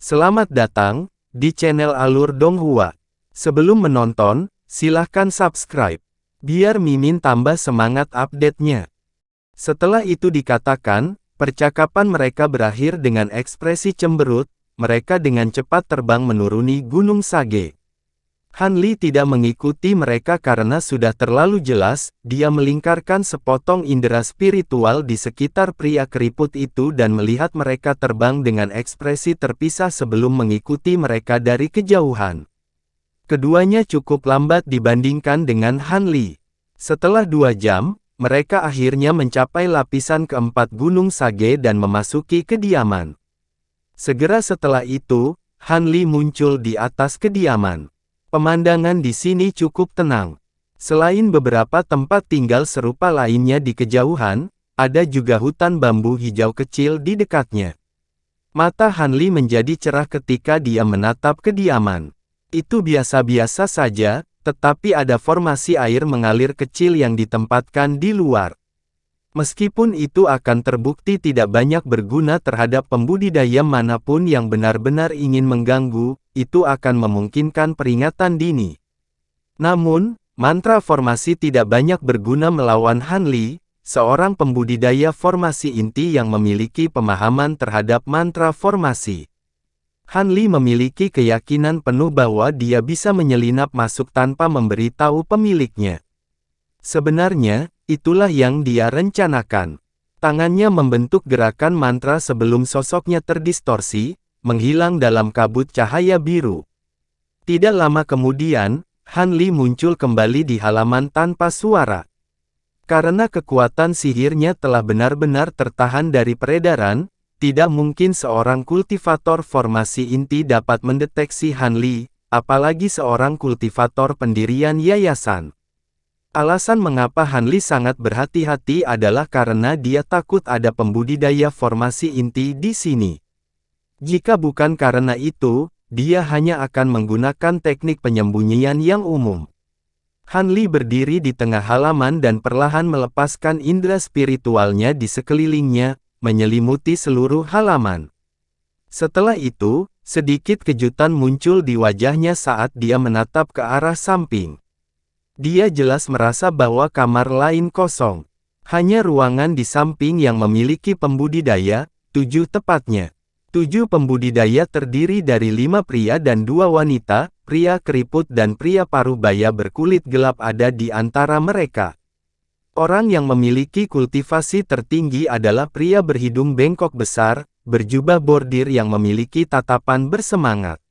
Selamat datang di channel Alur Donghua. Sebelum menonton, silahkan subscribe, biar Mimin tambah semangat update-nya. Setelah itu dikatakan, percakapan mereka berakhir dengan ekspresi cemberut, mereka dengan cepat terbang menuruni Gunung Sage. Han Li tidak mengikuti mereka karena sudah terlalu jelas, dia melingkarkan sepotong indera spiritual di sekitar pria keriput itu dan melihat mereka terbang dengan ekspresi terpisah sebelum mengikuti mereka dari kejauhan. Keduanya cukup lambat dibandingkan dengan Han Li. Setelah 2 jam, mereka akhirnya mencapai lapisan keempat Gunung Sage dan memasuki kediaman. Segera setelah itu, Han Li muncul di atas kediaman. Pemandangan di sini cukup tenang. Selain beberapa tempat tinggal serupa lainnya di kejauhan, ada juga hutan bambu hijau kecil di dekatnya. Mata Han Li menjadi cerah ketika dia menatap kediaman. Itu biasa-biasa saja, tetapi ada formasi air mengalir kecil yang ditempatkan di luar. Meskipun itu akan terbukti tidak banyak berguna terhadap pembudidaya manapun yang benar-benar ingin mengganggu, itu akan memungkinkan peringatan dini. Namun, mantra formasi tidak banyak berguna melawan Han Li, seorang pembudidaya formasi inti yang memiliki pemahaman terhadap mantra formasi. Han Li memiliki keyakinan penuh bahwa dia bisa menyelinap masuk tanpa memberitahu pemiliknya. Sebenarnya, itulah yang dia rencanakan. Tangannya membentuk gerakan mantra sebelum sosoknya terdistorsi, menghilang dalam kabut cahaya biru. Tidak lama kemudian, Han Li muncul kembali di halaman tanpa suara. Karena kekuatan sihirnya telah benar-benar tertahan dari peredaran, tidak mungkin seorang kultivator formasi inti dapat mendeteksi Han Li, apalagi seorang kultivator pendirian yayasan. Alasan mengapa Han Li sangat berhati-hati adalah karena dia takut ada pembudidaya formasi inti di sini. Jika bukan karena itu, dia hanya akan menggunakan teknik penyembunyian yang umum. Han Li berdiri di tengah halaman dan perlahan melepaskan indera spiritualnya di sekelilingnya, menyelimuti seluruh halaman. Setelah itu, sedikit kejutan muncul di wajahnya saat dia menatap ke arah samping. Dia jelas merasa bahwa kamar lain kosong. Hanya ruangan di samping yang memiliki pembudidaya, 7 tepatnya. 7 pembudidaya terdiri dari 5 pria dan 2 wanita, pria keriput dan pria parubaya berkulit gelap ada di antara mereka. Orang yang memiliki kultivasi tertinggi adalah pria berhidung bengkok besar, berjubah bordir yang memiliki tatapan bersemangat.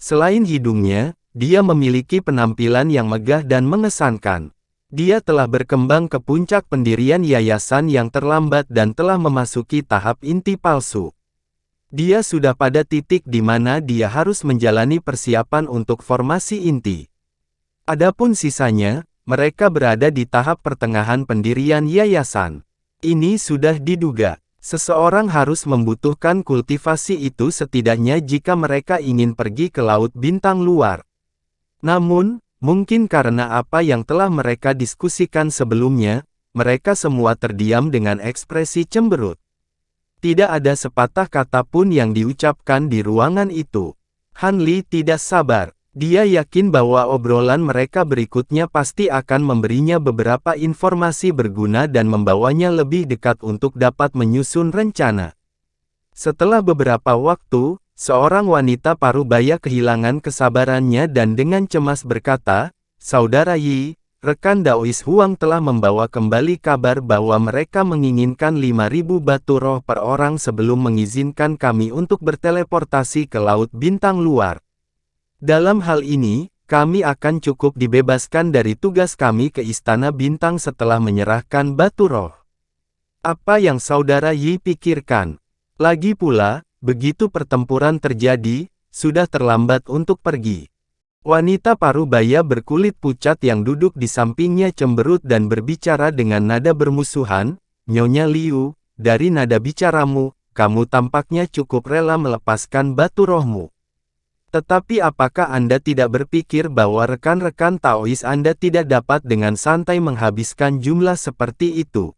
Selain hidungnya, dia memiliki penampilan yang megah dan mengesankan. Dia telah berkembang ke puncak pendirian yayasan yang terlambat dan telah memasuki tahap inti palsu. Dia sudah pada titik di mana dia harus menjalani persiapan untuk formasi inti. Adapun sisanya, mereka berada di tahap pertengahan pendirian yayasan. Ini sudah diduga. Seseorang harus membutuhkan kultivasi itu setidaknya jika mereka ingin pergi ke laut bintang luar. Namun, mungkin karena apa yang telah mereka diskusikan sebelumnya, mereka semua terdiam dengan ekspresi cemberut. Tidak ada sepatah kata pun yang diucapkan di ruangan itu. Han Li tidak sabar. Dia yakin bahwa obrolan mereka berikutnya pasti akan memberinya beberapa informasi berguna dan membawanya lebih dekat untuk dapat menyusun rencana. Setelah beberapa waktu, seorang wanita parubaya kehilangan kesabarannya dan dengan cemas berkata, "Saudara Yi, rekan Daois Huang telah membawa kembali kabar bahwa mereka menginginkan 5.000 batu roh per orang sebelum mengizinkan kami untuk berteleportasi ke laut bintang luar. Dalam hal ini, kami akan cukup dibebaskan dari tugas kami ke Istana Bintang setelah menyerahkan batu roh. Apa yang saudara Yi pikirkan? Lagi pula, begitu pertempuran terjadi, sudah terlambat untuk pergi." Wanita parubaya berkulit pucat yang duduk di sampingnya cemberut dan berbicara dengan nada bermusuhan, "Nyonya Liu, dari nada bicaramu, kamu tampaknya cukup rela melepaskan batu rohmu. Tetapi apakah Anda tidak berpikir bahwa rekan-rekan Taois Anda tidak dapat dengan santai menghabiskan jumlah seperti itu?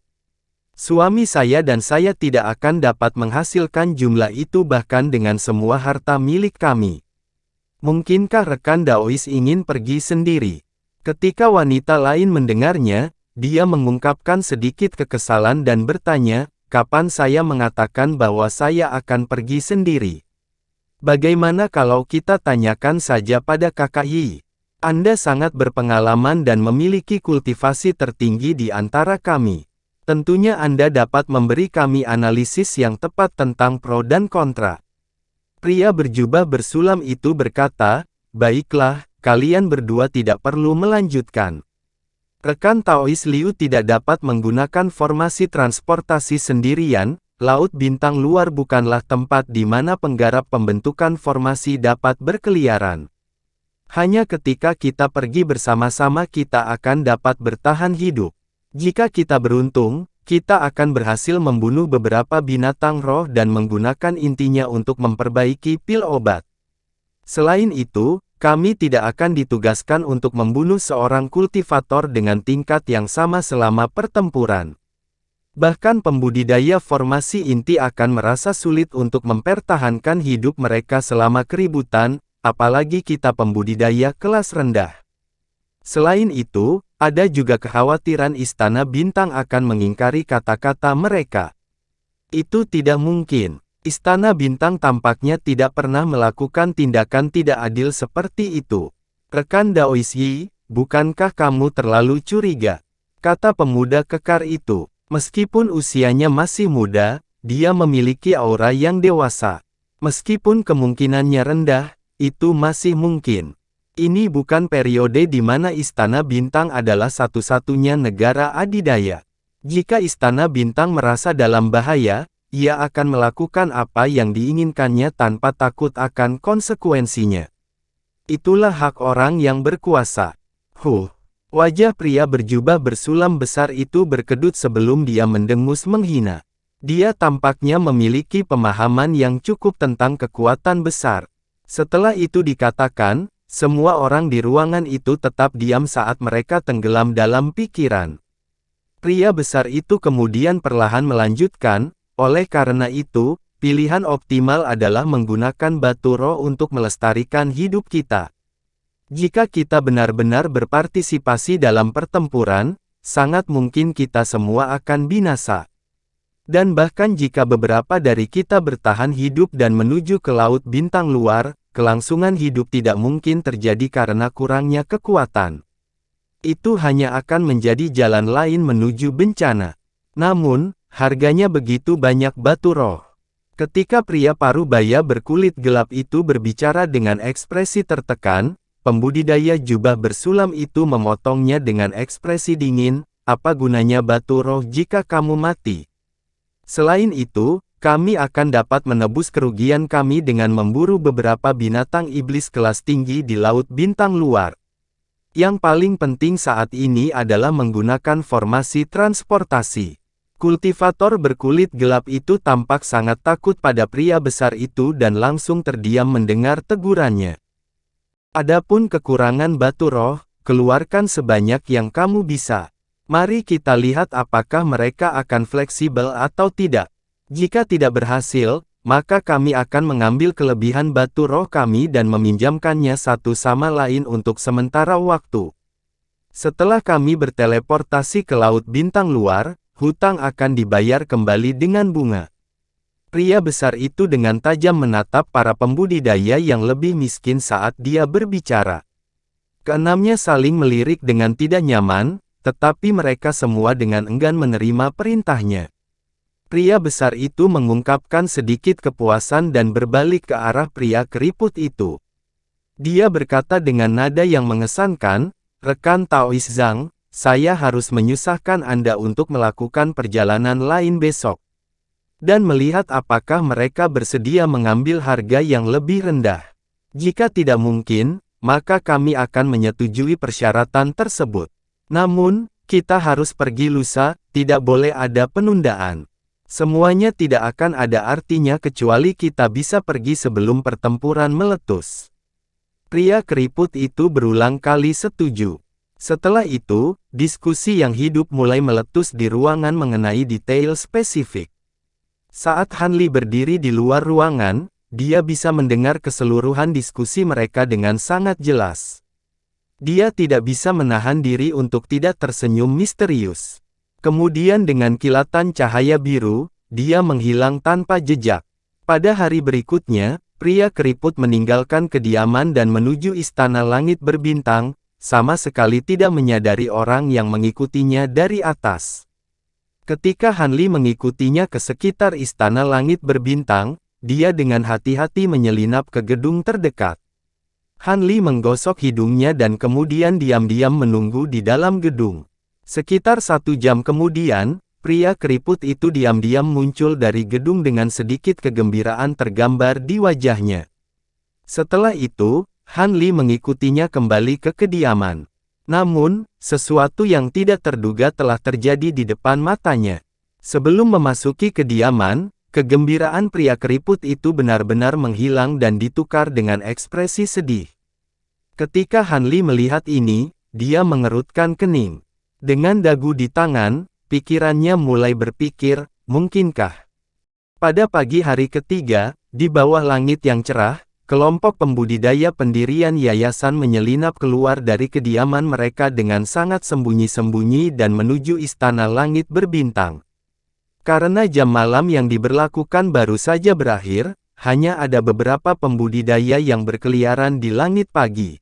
Suami saya dan saya tidak akan dapat menghasilkan jumlah itu bahkan dengan semua harta milik kami. Mungkinkah rekan Daois ingin pergi sendiri? Ketika wanita lain mendengarnya, dia mengungkapkan sedikit kekesalan dan bertanya, kapan saya mengatakan bahwa saya akan pergi sendiri? Bagaimana kalau kita tanyakan saja pada kakak Yi? Anda sangat berpengalaman dan memiliki kultivasi tertinggi di antara kami. Tentunya Anda dapat memberi kami analisis yang tepat tentang pro dan kontra. Pria berjubah bersulam itu berkata, baiklah, kalian berdua tidak perlu melanjutkan. Rekan Taois Liu tidak dapat menggunakan formasi transportasi sendirian, Laut Bintang Luar bukanlah tempat di mana penggarap pembentukan formasi dapat berkeliaran. Hanya ketika kita pergi bersama-sama kita akan dapat bertahan hidup. Jika kita beruntung, kita akan berhasil membunuh beberapa binatang roh dan menggunakan intinya untuk memperbaiki pil obat. Selain itu, kami tidak akan ditugaskan untuk membunuh seorang kultivator dengan tingkat yang sama selama pertempuran. Bahkan pembudidaya formasi inti akan merasa sulit untuk mempertahankan hidup mereka selama keributan, apalagi kita pembudidaya kelas rendah. Selain itu, ada juga kekhawatiran Istana Bintang akan mengingkari kata-kata mereka. Itu tidak mungkin. Istana Bintang tampaknya tidak pernah melakukan tindakan tidak adil seperti itu. Rekan Daois Yi, bukankah kamu terlalu curiga? Kata pemuda kekar itu. Meskipun usianya masih muda, dia memiliki aura yang dewasa. Meskipun kemungkinannya rendah, itu masih mungkin. Ini bukan periode di mana Istana Bintang adalah satu-satunya negara adidaya. Jika Istana Bintang merasa dalam bahaya, ia akan melakukan apa yang diinginkannya tanpa takut akan konsekuensinya. Itulah hak orang yang berkuasa. Wajah pria berjubah bersulam besar itu berkedut sebelum dia mendengus menghina. Dia tampaknya memiliki pemahaman yang cukup tentang kekuatan besar. Setelah itu dikatakan, semua orang di ruangan itu tetap diam saat mereka tenggelam dalam pikiran. Pria besar itu kemudian perlahan melanjutkan, oleh karena itu, pilihan optimal adalah menggunakan batu roh untuk melestarikan hidup kita. Jika kita benar-benar berpartisipasi dalam pertempuran, sangat mungkin kita semua akan binasa. Dan bahkan jika beberapa dari kita bertahan hidup dan menuju ke Laut Bintang Luar, kelangsungan hidup tidak mungkin terjadi karena kurangnya kekuatan. Itu hanya akan menjadi jalan lain menuju bencana. Namun, harganya begitu banyak batu roh. Ketika pria parubaya berkulit gelap itu berbicara dengan ekspresi tertekan, pembudidaya jubah bersulam itu memotongnya dengan ekspresi dingin, apa gunanya batu roh jika kamu mati? Selain itu, kami akan dapat menebus kerugian kami dengan memburu beberapa binatang iblis kelas tinggi di Laut Bintang Luar. Yang paling penting saat ini adalah menggunakan formasi transportasi. Kultivator berkulit gelap itu tampak sangat takut pada pria besar itu dan langsung terdiam mendengar tegurannya. Adapun kekurangan batu roh, keluarkan sebanyak yang kamu bisa. Mari kita lihat apakah mereka akan fleksibel atau tidak. Jika tidak berhasil, maka kami akan mengambil kelebihan batu roh kami dan meminjamkannya satu sama lain untuk sementara waktu. Setelah kami berteleportasi ke Laut Bintang Luar, hutang akan dibayar kembali dengan bunga. Pria besar itu dengan tajam menatap para pembudidaya yang lebih miskin saat dia berbicara. Keenamnya saling melirik dengan tidak nyaman, tetapi mereka semua dengan enggan menerima perintahnya. Pria besar itu mengungkapkan sedikit kepuasan dan berbalik ke arah pria keriput itu. Dia berkata dengan nada yang mengesankan, "Rekan Taois Zhang, saya harus menyusahkan Anda untuk melakukan perjalanan lain besok. Dan melihat apakah mereka bersedia mengambil harga yang lebih rendah. Jika tidak mungkin, maka kami akan menyetujui persyaratan tersebut. Namun, kita harus pergi lusa, tidak boleh ada penundaan. Semuanya tidak akan ada artinya kecuali kita bisa pergi sebelum pertempuran meletus." Pria keriput itu berulang kali setuju. Setelah itu, diskusi yang hidup mulai meletus di ruangan mengenai detail spesifik. Saat Hanli berdiri di luar ruangan, dia bisa mendengar keseluruhan diskusi mereka dengan sangat jelas. Dia tidak bisa menahan diri untuk tidak tersenyum misterius. Kemudian dengan kilatan cahaya biru, dia menghilang tanpa jejak. Pada hari berikutnya, pria keriput meninggalkan kediaman dan menuju Istana Langit Berbintang, sama sekali tidak menyadari orang yang mengikutinya dari atas. Ketika Hanli mengikutinya ke sekitar Istana Langit Berbintang, dia dengan hati-hati menyelinap ke gedung terdekat. Hanli menggosok hidungnya dan kemudian diam-diam menunggu di dalam gedung. Sekitar 1 jam kemudian, pria keriput itu diam-diam muncul dari gedung dengan sedikit kegembiraan tergambar di wajahnya. Setelah itu, Hanli mengikutinya kembali ke kediaman. Namun, sesuatu yang tidak terduga telah terjadi di depan matanya. Sebelum memasuki kediaman, kegembiraan pria keriput itu benar-benar menghilang dan ditukar dengan ekspresi sedih. Ketika Hanli melihat ini, dia mengerutkan kening. Dengan dagu di tangan, pikirannya mulai berpikir, mungkinkah? Pada pagi hari ketiga, di bawah langit yang cerah, kelompok pembudidaya pendirian yayasan menyelinap keluar dari kediaman mereka dengan sangat sembunyi-sembunyi dan menuju Istana Langit Berbintang. Karena jam malam yang diberlakukan baru saja berakhir, hanya ada beberapa pembudidaya yang berkeliaran di langit pagi.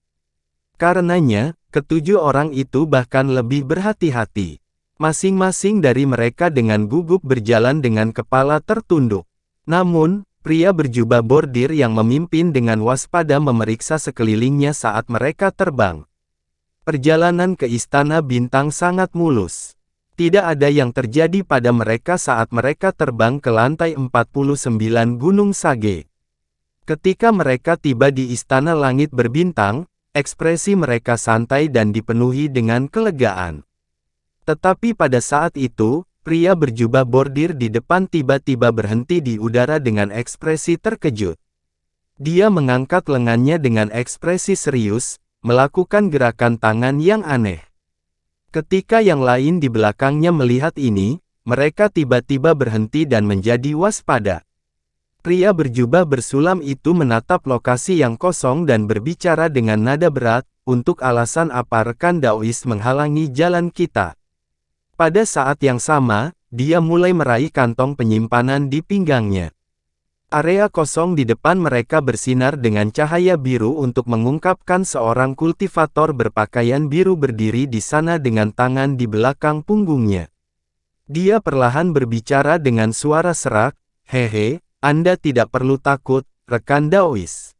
Karenanya, ketujuh orang itu bahkan lebih berhati-hati. Masing-masing dari mereka dengan gugup berjalan dengan kepala tertunduk. Namun, pria berjubah bordir yang memimpin dengan waspada memeriksa sekelilingnya saat mereka terbang. Perjalanan ke Istana Bintang sangat mulus. Tidak ada yang terjadi pada mereka saat mereka terbang ke lantai 49 Gunung Sage. Ketika mereka tiba di Istana Langit Berbintang, ekspresi mereka santai dan dipenuhi dengan kelegaan. Tetapi pada saat itu, pria berjubah bordir di depan tiba-tiba berhenti di udara dengan ekspresi terkejut. Dia mengangkat lengannya dengan ekspresi serius, melakukan gerakan tangan yang aneh. Ketika yang lain di belakangnya melihat ini, mereka tiba-tiba berhenti dan menjadi waspada. Pria berjubah bersulam itu menatap lokasi yang kosong dan berbicara dengan nada berat, untuk alasan apa rekan Daois menghalangi jalan kita. Pada saat yang sama, dia mulai meraih kantong penyimpanan di pinggangnya. Area kosong di depan mereka bersinar dengan cahaya biru untuk mengungkapkan seorang kultivator berpakaian biru berdiri di sana dengan tangan di belakang punggungnya. Dia perlahan berbicara dengan suara serak, "Hehe, Anda tidak perlu takut, rekan Daois.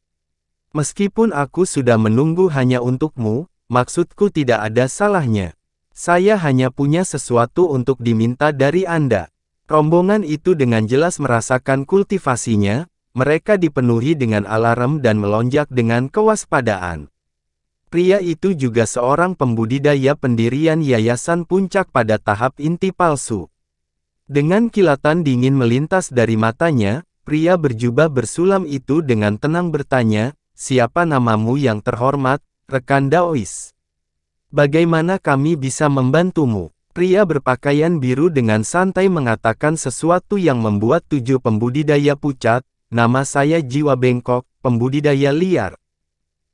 Meskipun aku sudah menunggu hanya untukmu, maksudku tidak ada salahnya. Saya hanya punya sesuatu untuk diminta dari Anda." Rombongan itu dengan jelas merasakan kultivasinya, mereka dipenuhi dengan alarm dan melonjak dengan kewaspadaan. Pria itu juga seorang pembudidaya pendirian Yayasan Puncak pada tahap inti palsu. Dengan kilatan dingin melintas dari matanya, pria berjubah bersulam itu dengan tenang bertanya, "Siapa namamu yang terhormat, rekan Daois? Bagaimana kami bisa membantumu?" Pria berpakaian biru dengan santai mengatakan sesuatu yang membuat 7 pembudidaya pucat, "Nama saya Jiwa Bengkok, pembudidaya liar.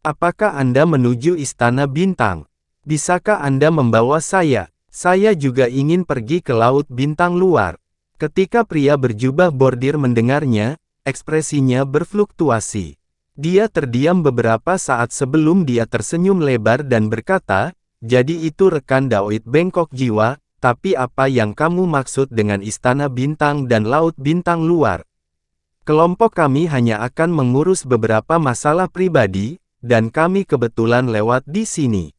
Apakah Anda menuju Istana Bintang? Bisakah Anda membawa saya? Saya juga ingin pergi ke Laut Bintang Luar." Ketika pria berjubah bordir mendengarnya, ekspresinya berfluktuasi. Dia terdiam beberapa saat sebelum dia tersenyum lebar dan berkata, "Jadi itu rekan Daoit Bengkok Jiwa, tapi apa yang kamu maksud dengan Istana Bintang dan Laut Bintang Luar? Kelompok kami hanya akan mengurus beberapa masalah pribadi, dan kami kebetulan lewat di sini.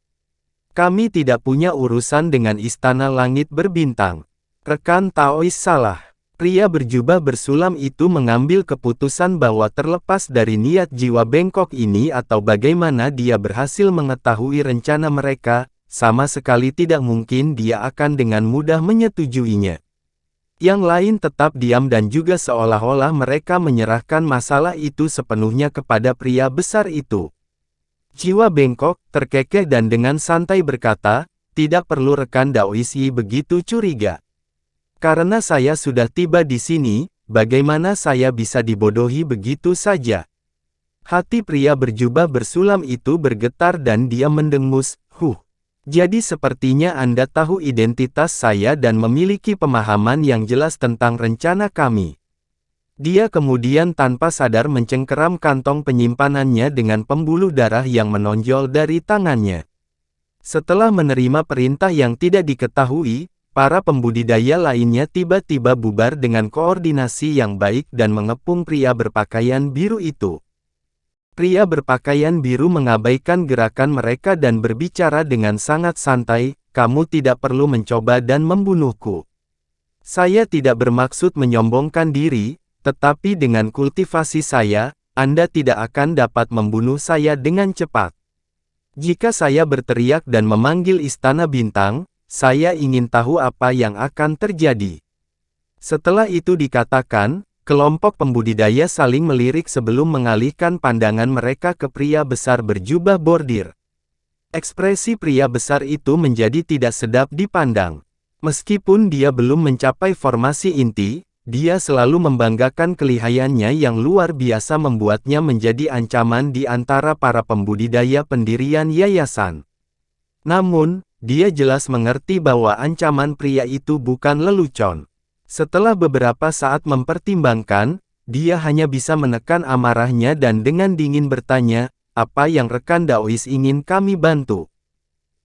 Kami tidak punya urusan dengan Istana Langit Berbintang." Rekan Daois salah. Pria berjubah bersulam itu mengambil keputusan bahwa terlepas dari niat Jiwa Bengkok ini atau bagaimana dia berhasil mengetahui rencana mereka, sama sekali tidak mungkin dia akan dengan mudah menyetujuinya. Yang lain tetap diam dan juga seolah-olah mereka menyerahkan masalah itu sepenuhnya kepada pria besar itu. Jiwa bengkok, terkekeh dan dengan santai berkata, tidak perlu rekan Daois Yi begitu curiga. Karena saya sudah tiba di sini, bagaimana saya bisa dibodohi begitu saja? Hati pria berjubah bersulam itu bergetar dan dia mendengus, Jadi sepertinya Anda tahu identitas saya dan memiliki pemahaman yang jelas tentang rencana kami. Dia kemudian tanpa sadar mencengkeram kantong penyimpanannya dengan pembuluh darah yang menonjol dari tangannya. Setelah menerima perintah yang tidak diketahui, para pembudidaya lainnya tiba-tiba bubar dengan koordinasi yang baik dan mengepung pria berpakaian biru itu. Pria berpakaian biru mengabaikan gerakan mereka dan berbicara dengan sangat santai, kamu tidak perlu mencoba dan membunuhku. Saya tidak bermaksud menyombongkan diri, tetapi dengan kultivasi saya, Anda tidak akan dapat membunuh saya dengan cepat. Jika saya berteriak dan memanggil Istana Bintang, saya ingin tahu apa yang akan terjadi. Setelah itu dikatakan, kelompok pembudidaya saling melirik sebelum mengalihkan pandangan mereka ke pria besar berjubah bordir. Ekspresi pria besar itu menjadi tidak sedap dipandang. Meskipun dia belum mencapai formasi inti, dia selalu membanggakan kelihayannya yang luar biasa membuatnya menjadi ancaman di antara para pembudidaya pendirian yayasan. Namun, dia jelas mengerti bahwa ancaman pria itu bukan lelucon. Setelah beberapa saat mempertimbangkan, dia hanya bisa menekan amarahnya dan dengan dingin bertanya, apa yang rekan Daois ingin kami bantu?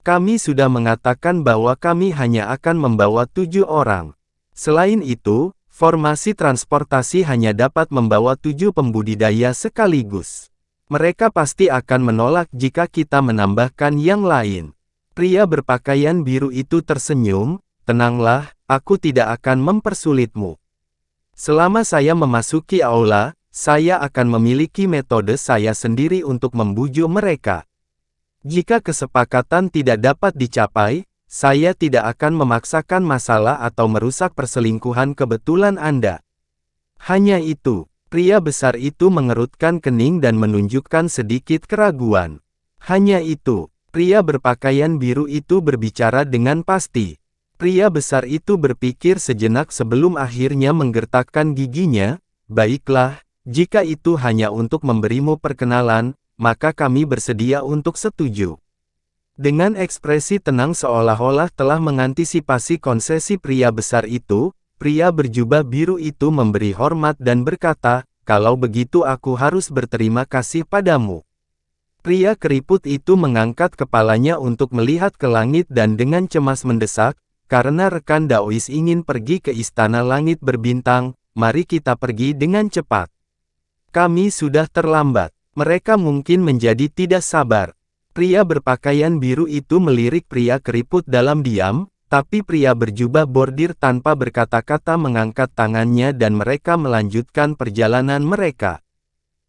Kami sudah mengatakan bahwa kami hanya akan membawa 7 orang. Selain itu, formasi transportasi hanya dapat membawa 7 pembudidaya sekaligus. Mereka pasti akan menolak jika kita menambahkan yang lain. Pria berpakaian biru itu tersenyum, tenanglah, aku tidak akan mempersulitmu. Selama saya memasuki aula, saya akan memiliki metode saya sendiri untuk membujuk mereka. Jika kesepakatan tidak dapat dicapai, saya tidak akan memaksakan masalah atau merusak perselingkuhan kebetulan Anda. Hanya itu, pria besar itu mengerutkan kening dan menunjukkan sedikit keraguan. Hanya itu, pria berpakaian biru itu berbicara dengan pasti. Pria besar itu berpikir sejenak sebelum akhirnya menggertakkan giginya, baiklah, jika itu hanya untuk memberimu perkenalan, maka kami bersedia untuk setuju. Dengan ekspresi tenang seolah-olah telah mengantisipasi konsesi pria besar itu, pria berjubah biru itu memberi hormat dan berkata, kalau begitu aku harus berterima kasih padamu. Pria keriput itu mengangkat kepalanya untuk melihat ke langit dan dengan cemas mendesak, karena rekan Daois ingin pergi ke Istana Langit Berbintang, mari kita pergi dengan cepat. Kami sudah terlambat. Mereka mungkin menjadi tidak sabar. Pria berpakaian biru itu melirik pria keriput dalam diam, tapi pria berjubah bordir tanpa berkata-kata mengangkat tangannya dan mereka melanjutkan perjalanan mereka.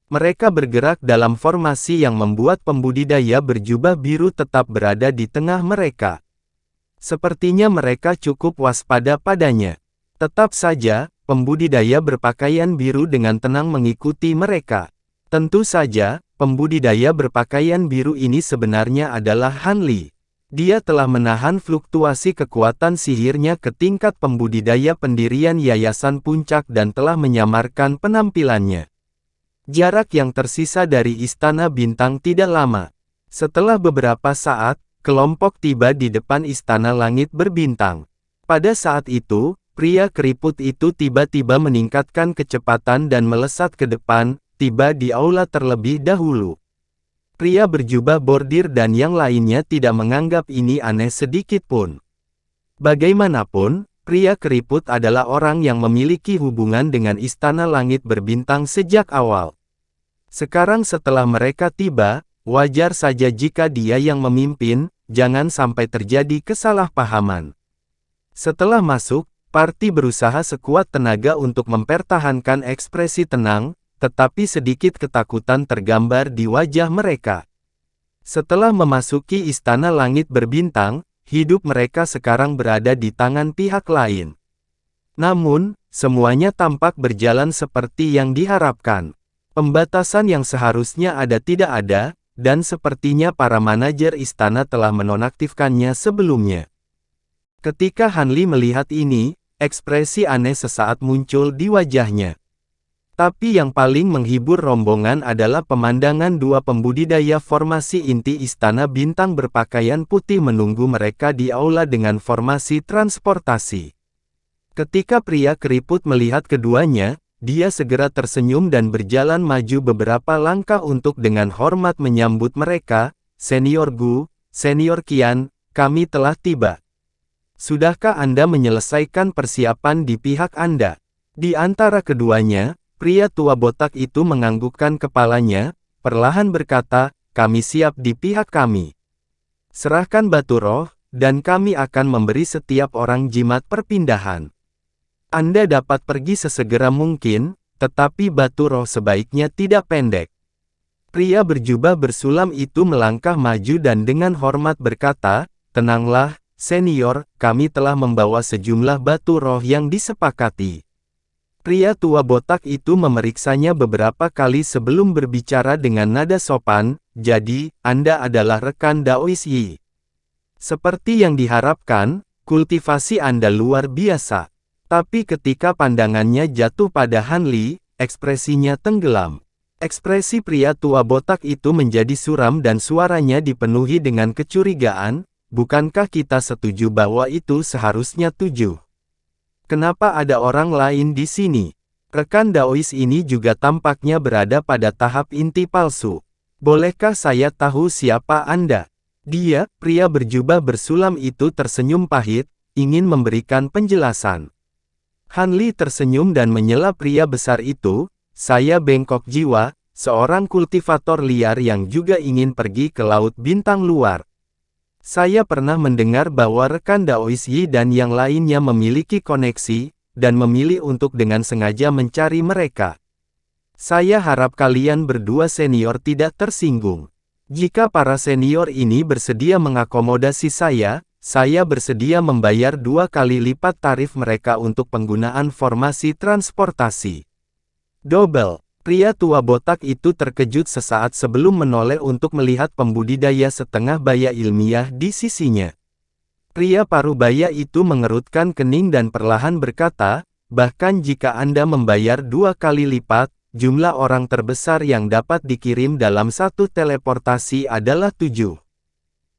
Mereka bergerak dalam formasi yang membuat pembudidaya berjubah biru tetap berada di tengah mereka. Sepertinya mereka cukup waspada padanya. Tetap saja, pembudidaya berpakaian biru dengan tenang mengikuti mereka. Tentu saja, pembudidaya berpakaian biru ini sebenarnya adalah Han Li. Dia telah menahan fluktuasi kekuatan sihirnya ke tingkat pembudidaya pendirian Yayasan Puncak dan telah menyamarkan penampilannya. Jarak yang tersisa dari Istana Bintang tidak lama. Setelah beberapa saat, kelompok tiba di depan Istana Langit Berbintang. Pada saat itu, pria keriput itu tiba-tiba meningkatkan kecepatan dan melesat ke depan, tiba di aula terlebih dahulu. Pria berjubah bordir dan yang lainnya tidak menganggap ini aneh sedikit pun. Bagaimanapun, pria keriput adalah orang yang memiliki hubungan dengan Istana Langit Berbintang sejak awal. Sekarang setelah mereka tiba, wajar saja jika dia yang memimpin, jangan sampai terjadi kesalahpahaman. Setelah masuk, Parti berusaha sekuat tenaga untuk mempertahankan ekspresi tenang, tetapi sedikit ketakutan tergambar di wajah mereka. Setelah memasuki Istana Langit Berbintang, hidup mereka sekarang berada di tangan pihak lain. Namun, semuanya tampak berjalan seperti yang diharapkan. Pembatasan yang seharusnya ada tidak ada, dan sepertinya para manajer istana telah menonaktifkannya sebelumnya. Ketika Han Li melihat ini, ekspresi aneh sesaat muncul di wajahnya. Tapi yang paling menghibur rombongan adalah pemandangan dua pembudidaya formasi inti istana bintang berpakaian putih menunggu mereka di aula dengan formasi transportasi. Ketika pria keriput melihat keduanya, dia segera tersenyum dan berjalan maju beberapa langkah untuk dengan hormat menyambut mereka. "Senior Gu, Senior Qian, kami telah tiba. Sudahkah Anda menyelesaikan persiapan di pihak Anda?" Di antara keduanya, pria tua botak itu menganggukkan kepalanya, perlahan berkata, "Kami siap di pihak kami. Serahkan batu roh, dan kami akan memberi setiap orang jimat perpindahan. Anda dapat pergi sesegera mungkin, tetapi batu roh sebaiknya tidak pendek." Pria berjubah bersulam itu melangkah maju dan dengan hormat berkata, "Tenanglah, Senior, kami telah membawa sejumlah batu roh yang disepakati." Pria tua botak itu memeriksanya beberapa kali sebelum berbicara dengan nada sopan, "Jadi, Anda adalah rekan Daois Yi. Seperti yang diharapkan, kultivasi Anda luar biasa." Tapi ketika pandangannya jatuh pada Han Li, ekspresinya tenggelam. Ekspresi pria tua botak itu menjadi suram dan suaranya dipenuhi dengan kecurigaan. "Bukankah kita setuju bahwa itu seharusnya 7? Kenapa ada orang lain di sini?" Rekan Daois ini juga tampaknya berada pada tahap inti palsu. "Bolehkah saya tahu siapa Anda?" Dia, pria berjubah bersulam itu tersenyum pahit, ingin memberikan penjelasan. Han Li tersenyum dan menyela pria besar itu, "Saya bengkok jiwa, seorang kultivator liar yang juga ingin pergi ke laut bintang luar. Saya pernah mendengar bahwa rekan Daois Yi dan yang lainnya memiliki koneksi, dan memilih untuk dengan sengaja mencari mereka. Saya harap kalian berdua senior tidak tersinggung. Jika para senior ini bersedia mengakomodasi saya bersedia membayar 2 kali lipat tarif mereka untuk penggunaan formasi transportasi." Double. Pria tua botak itu terkejut sesaat sebelum menoleh untuk melihat pembudidaya setengah baya ilmiah di sisinya. Pria parubaya itu mengerutkan kening dan perlahan berkata, "Bahkan jika Anda membayar 2 kali lipat, jumlah orang terbesar yang dapat dikirim dalam satu teleportasi adalah 7.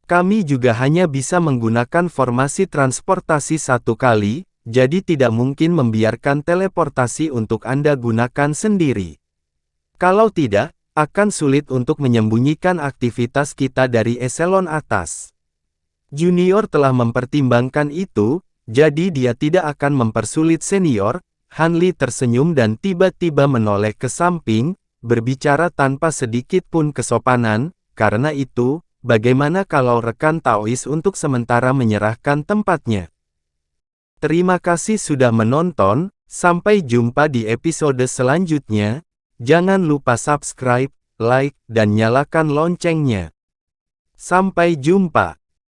Kami juga hanya bisa menggunakan formasi transportasi 1 kali, jadi tidak mungkin membiarkan teleportasi untuk Anda gunakan sendiri. Kalau tidak, akan sulit untuk menyembunyikan aktivitas kita dari eselon atas." Junior telah mempertimbangkan itu, jadi dia tidak akan mempersulit senior. Han Li tersenyum dan tiba-tiba menoleh ke samping, berbicara tanpa sedikit pun kesopanan, "Karena itu, bagaimana kalau rekan Taois untuk sementara menyerahkan tempatnya?" Terima kasih sudah menonton, sampai jumpa di episode selanjutnya. Jangan lupa subscribe, like, dan nyalakan loncengnya. Sampai jumpa.